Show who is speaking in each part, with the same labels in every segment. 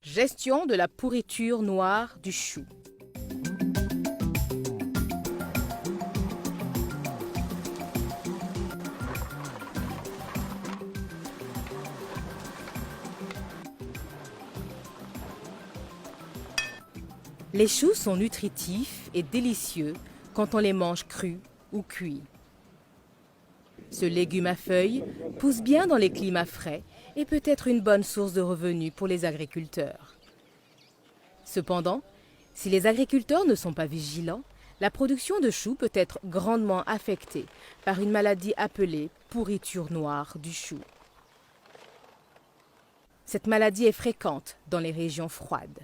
Speaker 1: Gestion de la pourriture noire du chou. Les choux sont nutritifs et délicieux quand on les mange crus ou cuits. Ce légume à feuilles pousse bien dans les climats frais et peut être une bonne source de revenus pour les agriculteurs. Cependant, si les agriculteurs ne sont pas vigilants, la production de choux peut être grandement affectée par une maladie appelée pourriture noire du chou. Cette maladie est fréquente dans les régions froides.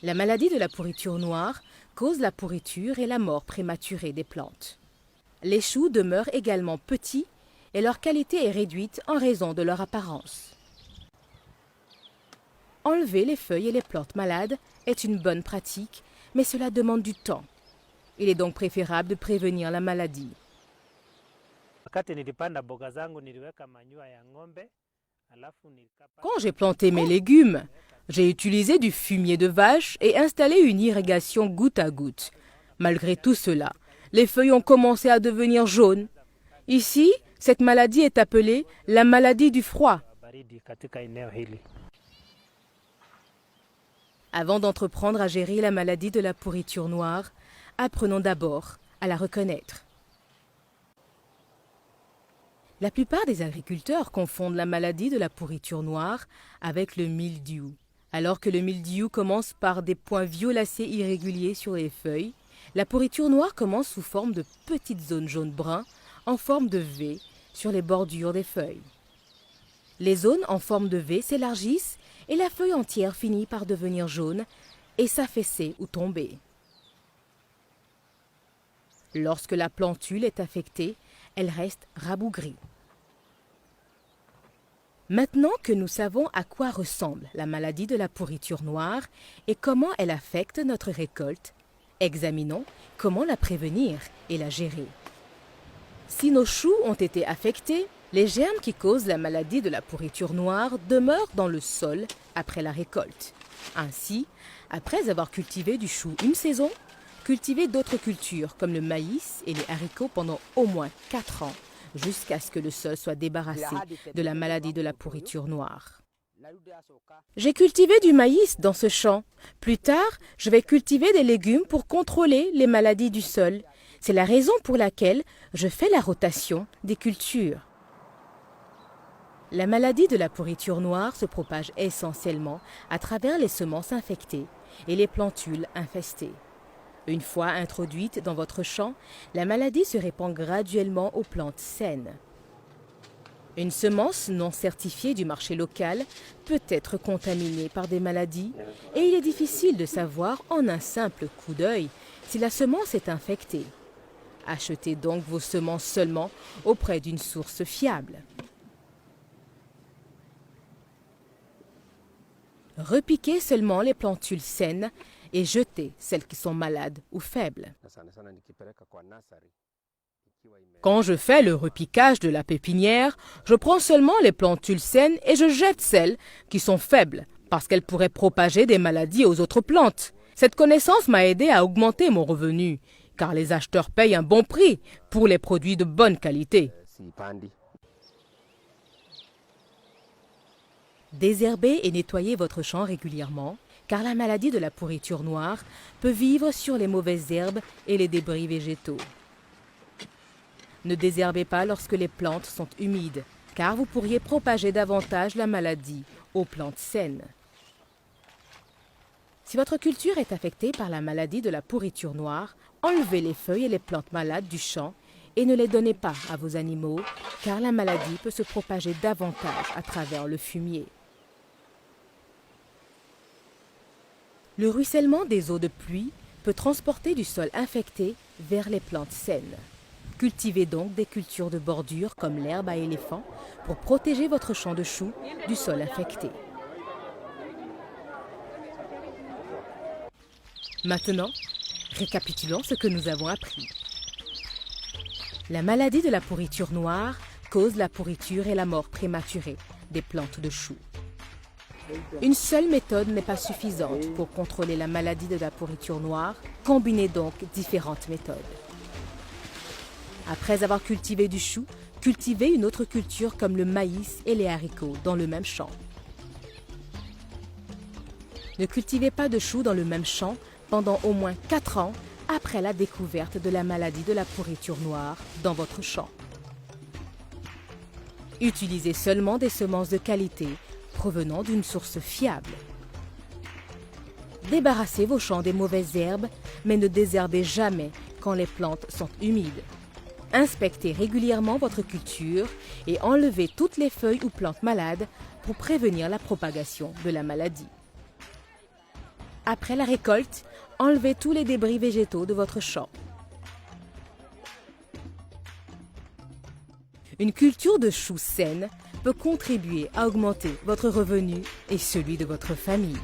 Speaker 1: La maladie de la pourriture noire cause la pourriture et la mort prématurée des plantes. Les choux demeurent également petits et leur qualité est réduite en raison de leur apparence. Enlever les feuilles et les plantes malades est une bonne pratique, mais cela demande du temps. Il est donc préférable de prévenir la maladie. Quand j'ai planté mes légumes, j'ai utilisé du fumier de vache et installé une irrigation goutte à goutte. Malgré tout cela, les feuilles ont commencé à devenir jaunes. Ici, cette maladie est appelée la maladie du froid. Avant d'entreprendre à gérer la maladie de la pourriture noire, apprenons d'abord à la reconnaître. La plupart des agriculteurs confondent la maladie de la pourriture noire avec le mildiou. Alors que le mildiou commence par des points violacés irréguliers sur les feuilles, la pourriture noire commence sous forme de petites zones jaune-brun en forme de V sur les bordures des feuilles. Les zones en forme de V s'élargissent et la feuille entière finit par devenir jaune et s'affaisser ou tomber. Lorsque la plantule est affectée, elle reste rabougrie. Maintenant que nous savons à quoi ressemble la maladie de la pourriture noire et comment elle affecte notre récolte, examinons comment la prévenir et la gérer. Si nos choux ont été affectés, les germes qui causent la maladie de la pourriture noire demeurent dans le sol après la récolte. Ainsi, après avoir cultivé du chou une saison, cultivez d'autres cultures comme le maïs et les haricots pendant au moins 4 ans, jusqu'à ce que le sol soit débarrassé de la maladie de la pourriture noire. J'ai cultivé du maïs dans ce champ. Plus tard, je vais cultiver des légumes pour contrôler les maladies du sol. C'est la raison pour laquelle je fais la rotation des cultures. La maladie de la pourriture noire se propage essentiellement à travers les semences infectées et les plantules infestées. Une fois introduite dans votre champ, la maladie se répand graduellement aux plantes saines. Une semence non certifiée du marché local peut être contaminée par des maladies et il est difficile de savoir en un simple coup d'œil si la semence est infectée. Achetez donc vos semences seulement auprès d'une source fiable. Repiquez seulement les plantules saines et jetez celles qui sont malades ou faibles. Quand je fais le repiquage de la pépinière, je prends seulement les plantules saines et je jette celles qui sont faibles parce qu'elles pourraient propager des maladies aux autres plantes. Cette connaissance m'a aidé à augmenter mon revenu car les acheteurs payent un bon prix pour les produits de bonne qualité. Désherbez et nettoyez votre champ régulièrement, car la maladie de la pourriture noire peut vivre sur les mauvaises herbes et les débris végétaux. Ne désherbez pas lorsque les plantes sont humides, car vous pourriez propager davantage la maladie aux plantes saines. Si votre culture est affectée par la maladie de la pourriture noire, enlevez les feuilles et les plantes malades du champ et ne les donnez pas à vos animaux, car la maladie peut se propager davantage à travers le fumier. Le ruissellement des eaux de pluie peut transporter du sol infecté vers les plantes saines. Cultivez donc des cultures de bordure comme l'herbe à éléphant pour protéger votre champ de choux du sol infecté. Maintenant, récapitulons ce que nous avons appris. La maladie de la pourriture noire cause la pourriture et la mort prématurée des plantes de choux. Une seule méthode n'est pas suffisante pour contrôler la maladie de la pourriture noire. Combinez donc différentes méthodes. Après avoir cultivé du chou, cultivez une autre culture comme le maïs et les haricots dans le même champ. Ne cultivez pas de chou dans le même champ pendant au moins 4 ans après la découverte de la maladie de la pourriture noire dans votre champ. Utilisez seulement des semences de qualité provenant d'une source fiable. Débarrassez vos champs des mauvaises herbes, mais ne désherbez jamais quand les plantes sont humides. Inspectez régulièrement votre culture et enlevez toutes les feuilles ou plantes malades pour prévenir la propagation de la maladie. Après la récolte, enlevez tous les débris végétaux de votre champ. Une culture de choux saine peut contribuer à augmenter votre revenu et celui de votre famille.